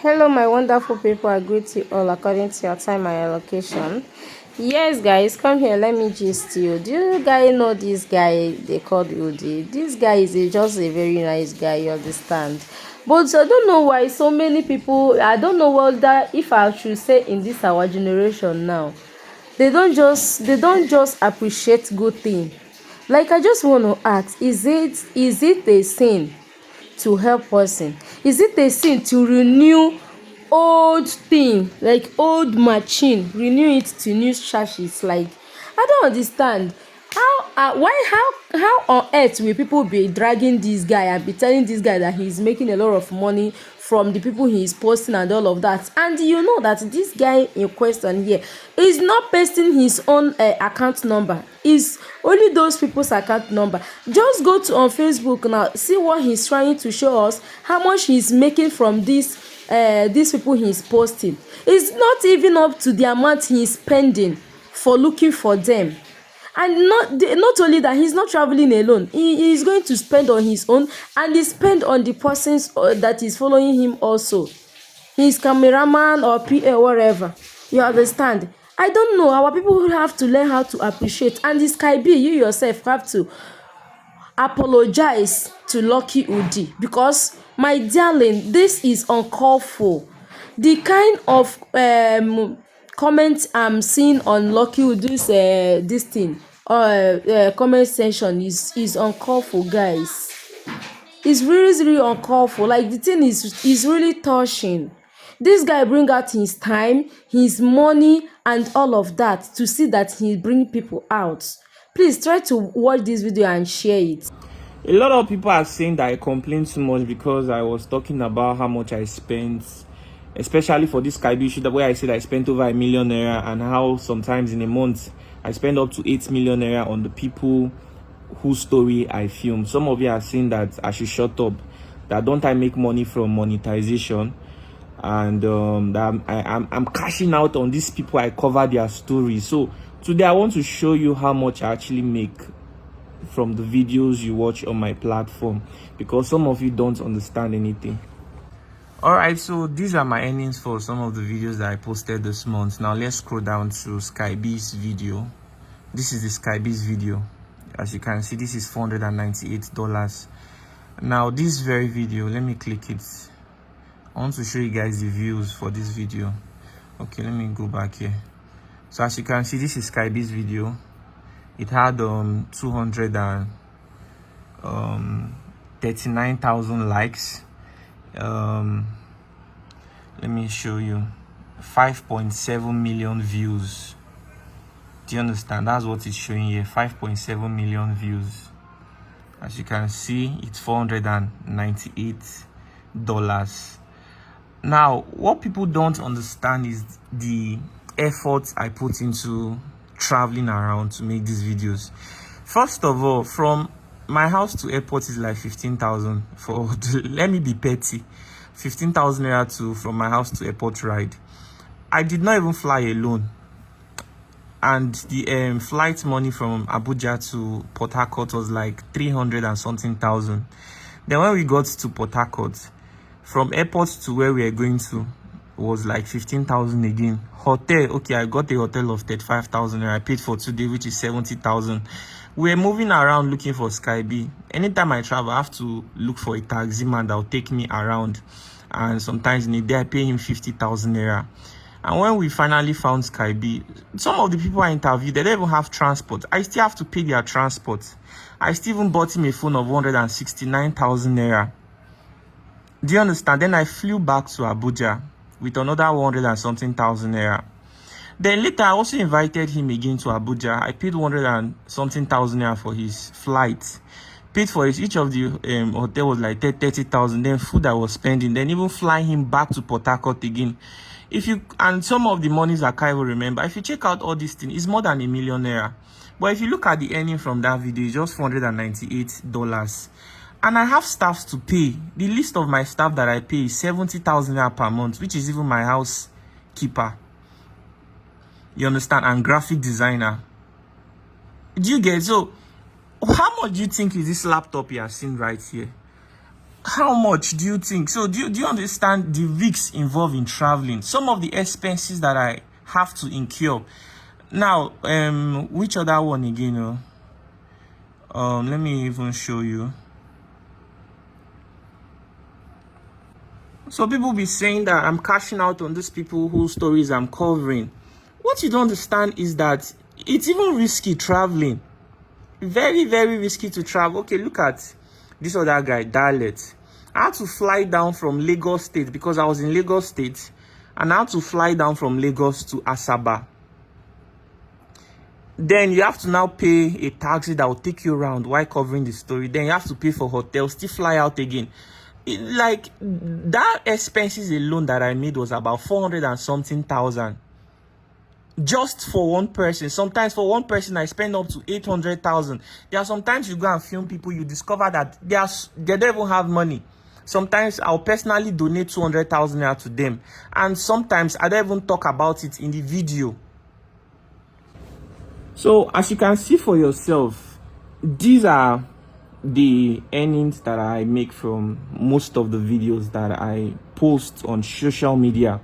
Hello, my wonderful people. I greet you all according to your time and location. Yes, guys, come here. Let me gist you. Do you guys know this guy they called Udi? This guy is just a very nice guy. You understand? But I don't know why so many people. I don't know whether if I should say in this our generation now, they don't just appreciate good thing. Like I just want to ask, is it a sin to help person? Is it a sin to renew old thing, like old machine, renew it to new chassis? Like I don't understand how on earth will people be dragging this guy and be telling this guy that he's making a lot of money from the people he is posting and all of that, and you know that this guy in question here is not pasting his own account number, is only those people's account number. Just go to on Facebook now, see what he's trying to show us, how much he's making from these people he's posting. It's not even up to the amount he's spending for looking for them. And not only that, he's not traveling alone. He is going to spend on his own, and he spend on the persons that is following him also, his cameraman or PA, whatever. You understand? I don't know, our people have to learn how to appreciate. And this Sky B, you yourself have to apologize to Lucky Udi, because my darling, this is uncalled for. The kind of comment I'm seeing on Lucky Udi's this thing comment section is uncalled for, guys. It's really uncalled for. Like the thing is really touching. This guy bring out his time, his money and all of that to see that he bring people out. Please try to watch this video and share it. A lot of people are saying that I complain too much because I was talking about how much I spent, especially for this Sky B issue, where I said I spent over #1 million, and how sometimes in a month I spend up to #8 million on the people whose story I film. Some of you are saying that I should shut up, that don't I make money from monetization, and that I'm cashing out on these people I cover their stories. So today I want to show you how much I actually make from the videos you watch on my platform, because some of you don't understand anything. All right, so these are my earnings for some of the videos that I posted this month. Now let's scroll down to Sky B's video. This is the Sky B's video. As you can see, this is $498. Now this very video, let me click it. I want to show you guys the views for this video. Okay, let me go back here. So as you can see, this is Sky B's video. It had 239,000 likes. Let me show you, 5.7 million views. Do you understand? That's what it's showing here, 5.7 million views. As you can see, it's $498. Now what people don't understand is the effort I put into traveling around to make these videos. First of all, from my house to airport is like 15,000 for let me be petty, 15,000 naira to from my house to airport ride. I did not even fly alone, and the flight money from Abuja to Port Harcourt was like 300 and something thousand. Then when we got to Port Harcourt, from airport to where we are going to was like 15,000 again. Hotel, okay, I got a hotel of 35,000 and I paid for 2 days, which is 70,000. We're moving around looking for Sky B. Anytime I travel, I have to look for a taxi man that will take me around, and sometimes in a day I pay him 50,000 naira. And when we finally found Sky B, some of the people I interviewed, they don't even have transport. I still have to pay their transport. I still even bought him a phone of 169,000 naira. Do you understand? Then I flew back to Abuja with another 100 and something thousand naira. Then later I also invited him again to Abuja. I paid 100 and something thousand naira for his flight. Paid for each of the hotel was like 30,000. Then food I was spending. Then even flying him back to Port Harcourt again. If you, and some of the monies I can't even remember. If you check out all these things, it's more than #1 million. But if you look at the earning from that video, it's just $498. And I have staffs to pay. The list of my staff that I pay is 70,000 naira per month, which is even my housekeeper. You understand? And graphic designer. Do you get? So how much do you think is this laptop you are seeing right here? How much do you think? So do you understand the risks involved in traveling? Some of the expenses that I have to incur. Now, which other one again? Let me even show you. So people be saying that I'm cashing out on these people whose stories I'm covering. What you don't understand is that it's even risky traveling. Very, very risky to travel. Okay, look at this other guy, Dalet. I had to fly down from Lagos State because I was in Lagos State, and I had to fly down from Lagos to Asaba. Then you have to now pay a taxi that will take you around while covering the story. Then you have to pay for hotels, still fly out again. Like that expenses alone that I made was about 400 and something thousand. Just for one person. Sometimes for one person I spend up to 800,000. There are sometimes you go and film people, you discover that they don't even have money. Sometimes I'll personally donate 200,000 naira to them, and sometimes I don't even talk about it in the video. So as you can see for yourself, these are the earnings that I make from most of the videos that I post on social media.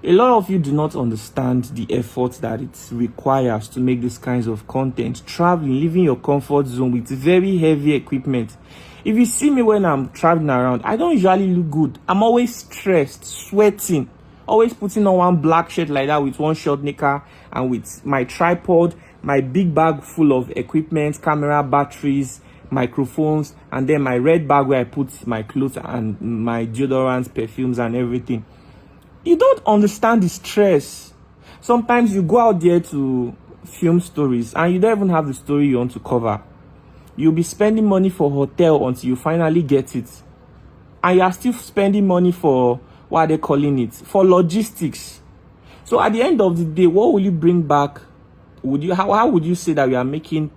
A lot of you do not understand the effort that it requires to make these kinds of content. Traveling, leaving your comfort zone with very heavy equipment. If you see me when I'm traveling around, I don't usually look good. I'm always stressed, sweating, always putting on one black shirt like that with one short knicker and with my tripod, my big bag full of equipment, camera, batteries, microphones, and then my red bag where I put my clothes and my deodorants, perfumes, and everything. You don't understand the stress. Sometimes you go out there to film stories and you don't even have the story you want to cover. You'll be spending money for hotel until you finally get it. And you are still spending money for, what are they calling it? For logistics. So at the end of the day, what will you bring back? How would you say that you are making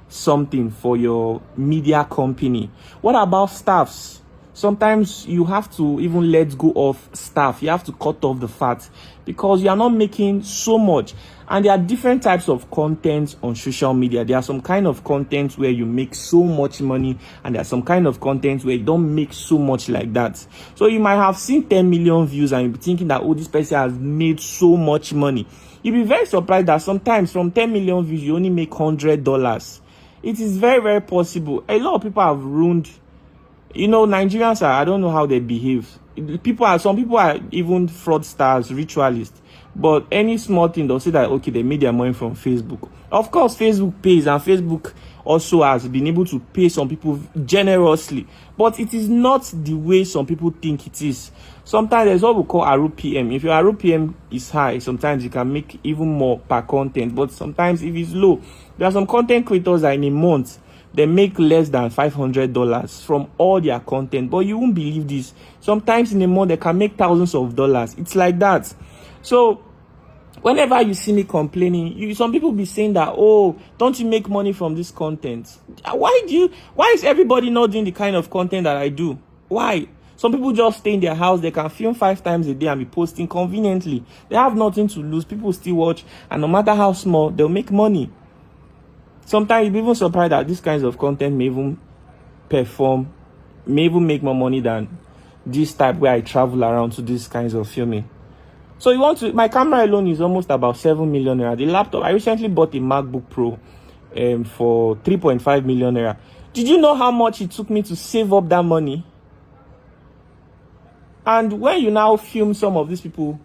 something for your media company? What about staffs? Sometimes you have to even let go of staff. You have to cut off the fat because you are not making so much. And there are different types of content on social media. There are some kind of content where you make so much money, and there are some kind of content where you don't make so much like that. So you might have seen 10 million views and you'll be thinking that, oh, this person has made so much money. You'll be very surprised that sometimes from 10 million views, you only make $100. It is very, very possible. A lot of people have ruined. Nigerians I don't know how they behave. Some people are even fraudsters, ritualists. But any small thing, they'll say that, okay, they made their money from Facebook. Of course, Facebook pays, and Facebook also has been able to pay some people generously. But it is not the way some people think it is. Sometimes there's what we call RPM. If your RPM is high, sometimes you can make even more per content. But sometimes if it's low, there are some content creators that in a month, they make less than $500 from all their content. But you won't believe this. Sometimes in a month, they can make thousands of dollars. It's like that. So whenever you see me complaining, some people be saying that, oh, don't you make money from this content? Why is everybody not doing the kind of content that I do? Why? Some people just stay in their house. They can film 5 times a day and be posting conveniently. They have nothing to lose. People still watch. And no matter how small, they'll make money. Sometimes you'll be even surprised that these kinds of content may even perform, may even make more money than this type where I travel around to these kinds of filming. So my camera alone is almost about 7 million naira. The laptop, I recently bought a MacBook Pro for 3.5 million naira. Did you know how much it took me to save up that money? And when you now film some of these people,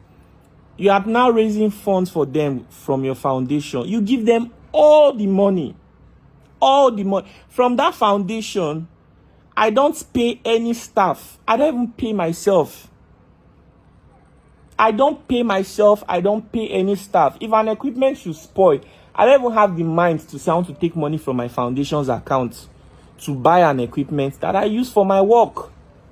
you are now raising funds for them from your foundation. You give them all the money. From that foundation, I don't pay any staff. I don't even pay myself. I don't pay any staff. If an equipment should spoil, I don't even have the mind to say I want to take money from my foundation's account to buy an equipment that I use for my work.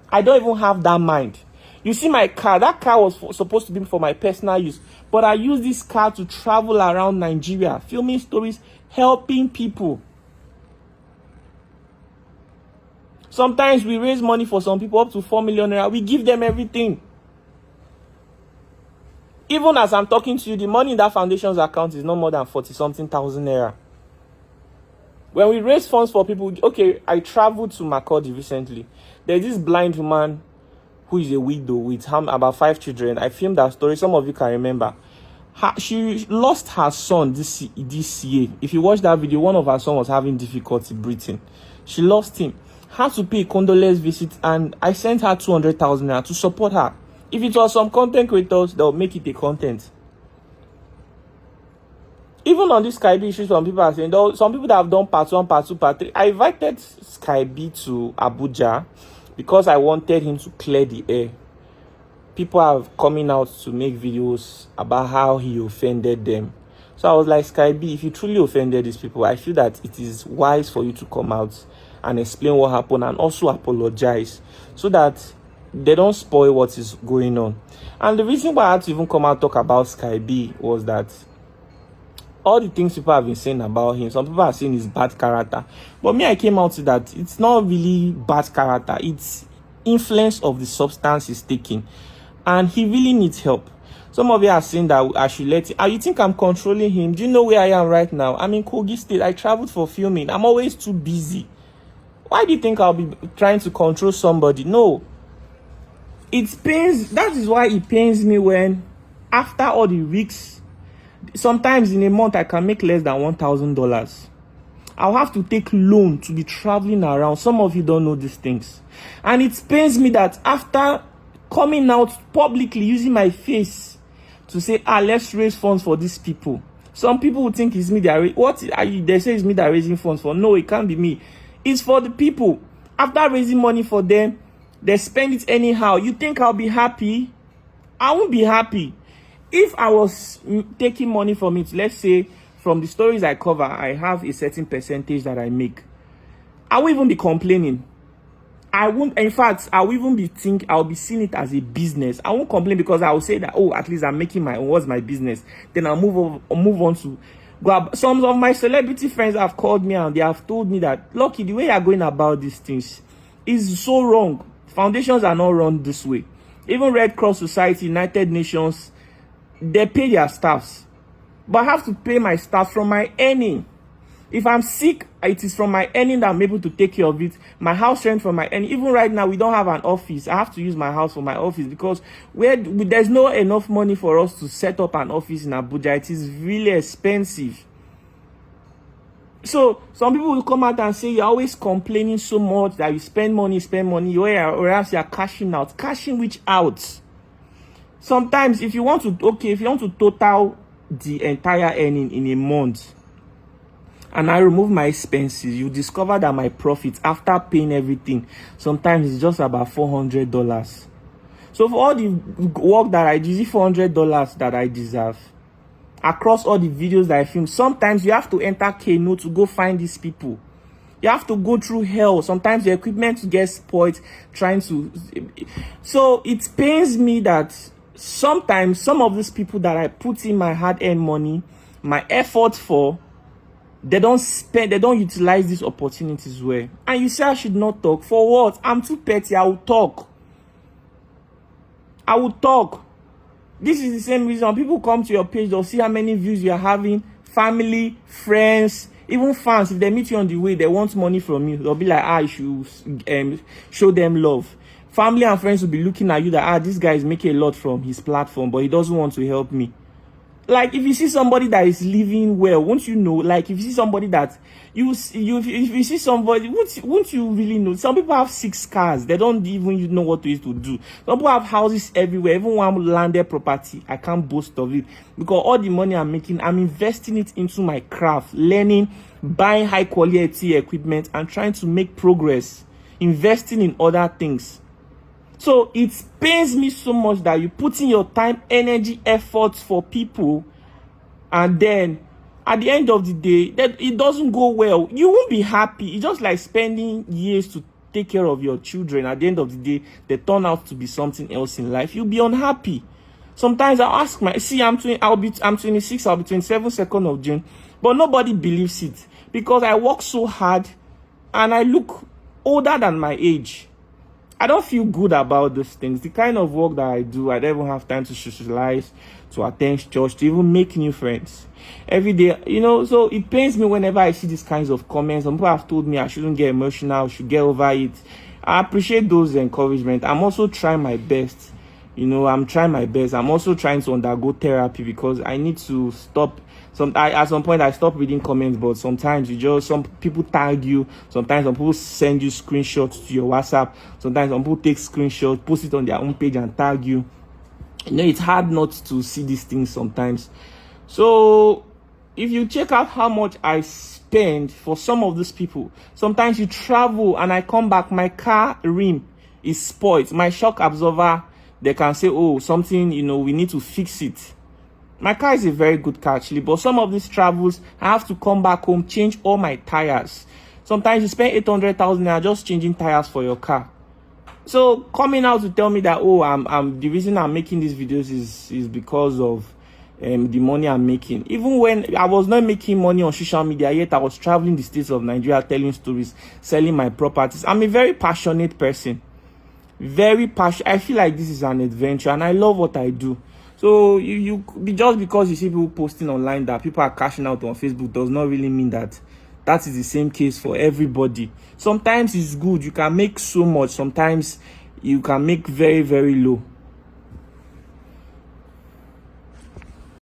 I don't even have that mind. You see my car, that car was supposed to be for my personal use, but I use this car to travel around Nigeria, filming stories, helping people. Sometimes we raise money for some people up to 4 million naira. We give them everything. Even as I'm talking to you, the money in that foundation's account is no more than 40-something thousand naira. When we raise funds for people, okay, I traveled to Makurdi recently. There's this blind woman who is a widow with about 5 children. I filmed that story. Some of you can remember. She lost her son this year. If you watch that video, one of her sons was having difficulty breathing. She lost him. Had to pay a condolence visit, and I sent her 200,000 naira to support her. If it was some content creators, they'll make it a content. Even on this Sky B issue, some people are saying, though, some people that have done part 1, part 2, part 3. I invited Sky B to Abuja because I wanted him to clear the air. People are coming out to make videos about how he offended them. So I was like, Sky B, if you truly offended these people, I feel that it is wise for you to come out and explain what happened and also apologize so that they don't spoil what is going on. And the reason why I had to even come out and talk about Sky B was that all the things people have been saying about him, some people are saying he's bad character. But me, I came out to that it's not really bad character. It's influence of the substance he's taking. And he really needs help. Some of you are saying that I should let him. You think I'm controlling him? Do you know where I am right now? I'm in Kogi State. I traveled for filming. I'm always too busy. Why do you think I'll be trying to control somebody? No. It pains. That is why it pains me when, after all the weeks, sometimes in a month I can make less than $1,000. I'll have to take loan to be traveling around. Some of you don't know these things. And it pains me that after coming out publicly using my face to say, let's raise funds for these people. Some people would think it's me they say it's me that raising funds for. No, it can't be me. It's for the people. After raising money for them, they spend it anyhow. You think I'll be happy? I won't be happy. If I was taking money from it, let's say from the stories I cover, I have a certain percentage that I make, I won't even be complaining. I won't, in fact, I'll be seeing it as a business. I won't complain because I will say that, at least I'm making my own. What's my business? Then I'll move on to go. Some of my celebrity friends have called me and they have told me that, Lucky, the way you're going about these things is so wrong. Foundations are not run this way. Even Red Cross Society, United Nations, they pay their staffs. But I have to pay my staff from my earning. If I'm sick, it is from my earning that I'm able to take care of it. My house rent from my earning. Even right now, we don't have an office. I have to use my house for my office because there's not enough money for us to set up an office in Abuja. It is really expensive. So some people will come out and say you're always complaining so much that you spend money, or else you're cashing out. Cashing which out? Sometimes if you want to total the entire earning in a month, and I remove my expenses, you discover that my profit after paying everything sometimes it's just about $400. So for all the work that I do, is $400 that I deserve across all the videos that I film. Sometimes you have to enter Kano to go find these people. You have to go through hell. Sometimes the equipment gets spoiled so it pains me that sometimes some of these people that I put in my hard-earned money, my effort for, they don't utilize these opportunities well. And you say I should not talk. For what? I'm too petty. I will talk. This is the same reason people come to your page, they'll see how many views you're having, family, friends, even fans. If they meet you on the way, they want money from you. They'll be like, you should show them love. Family and friends will be looking at you that, this guy is making a lot from his platform, but he doesn't want to help me. Like, if you see somebody that is living well, won't you know? Like, if you see somebody that if you see somebody, won't you really know? Some people have 6 cars. They don't even know what to do. Some people have houses everywhere. Even one landed property, I can't boast of it. Because all the money I'm making, I'm investing it into my craft, learning, buying high quality equipment, and trying to make progress, investing in other things. So it pains me so much that you put in your time, energy, efforts for people, and then at the end of the day, that it doesn't go well. You won't be happy. It's just like spending years to take care of your children. At the end of the day, they turn out to be something else in life. You'll be unhappy. Sometimes I ask I'm 26. I'll be 27 2nd of June, but nobody believes it because I work so hard and I look older than my age. I don't feel good about these things. The kind of work that I do, I don't even have time to socialize, to attend church, to even make new friends every day, so it pains me whenever I see these kinds of comments. Some people have told me I shouldn't get emotional, I should get over it. I appreciate those encouragement. I'm also trying my best. I'm trying my best. I'm also trying to undergo therapy because I need to stop. At some point I stopped reading comments, but sometimes some people tag you. Sometimes some people send you screenshots to your WhatsApp. Sometimes some people take screenshots, post it on their own page and tag you. It's hard not to see these things sometimes. So if you check out how much I spend for some of these people, sometimes you travel and I come back, my car rim is spoiled, my shock absorber, they can say, oh, something, we need to fix it. My car is a very good car actually, but some of these travels, I have to come back home, change all my tires. Sometimes you spend 800,000 naira just changing tires for your car. So coming out to tell me that, oh, I'm the reason I'm making these videos is because of the money I'm making. Even when I was not making money on social media, yet I was traveling the states of Nigeria, telling stories, selling my properties. I'm a very passionate person. Very passionate. I feel like this is an adventure and I love what I do. So you just because you see people posting online that people are cashing out on Facebook does not really mean that is the same case for everybody. Sometimes it's good, you can make so much, sometimes you can make very, very low.